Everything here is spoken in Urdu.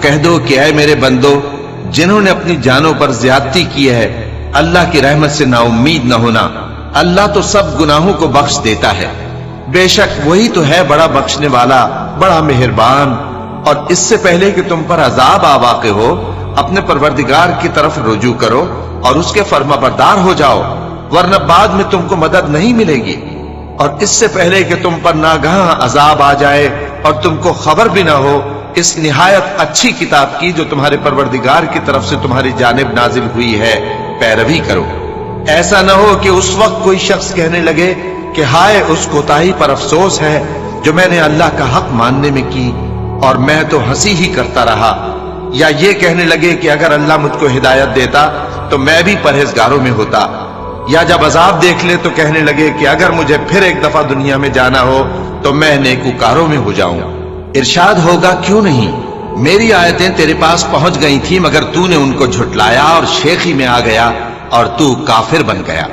کہہ دو کہ اے میرے بندو، جنہوں نے اپنی جانوں پر زیادتی کی ہے، اللہ کی رحمت سے نا امید نہ ہونا۔ اللہ تو سب گناہوں کو بخش دیتا ہے، بے شک وہی تو ہے بڑا بخشنے والا، بڑا مہربان۔ اور اس سے پہلے کہ تم پر عذاب آ واقع ہو، اپنے پروردگار کی طرف رجوع کرو اور اس کے فرما بردار ہو جاؤ، ورنہ بعد میں تم کو مدد نہیں ملے گی۔ اور اس سے پہلے کہ تم پر ناگہاں عذاب آ جائے اور تم کو خبر بھی نہ ہو، اس نہایت اچھی کتاب کی جو تمہارے پروردگار کی طرف سے تمہاری جانب نازل ہوئی ہے پیروی کرو۔ ایسا نہ ہو کہ اس وقت کوئی شخص کہنے لگے کہ ہائے اس کوتاہی پر افسوس ہے جو میں نے اللہ کا حق ماننے میں کی، اور میں تو ہنسی ہی کرتا رہا۔ یا یہ کہنے لگے کہ اگر اللہ مجھ کو ہدایت دیتا تو میں بھی پرہیزگاروں میں ہوتا۔ یا جب عذاب دیکھ لے تو کہنے لگے کہ اگر مجھے پھر ایک دفعہ دنیا میں جانا ہو تو میں نیکوکاروں میں ہو جاؤں۔ ارشاد ہوگا کیوں نہیں، میری آیتیں تیرے پاس پہنچ گئی تھی مگر تو نے ان کو جھٹلایا اور شیخی میں آ گیا اور تو کافر بن گیا۔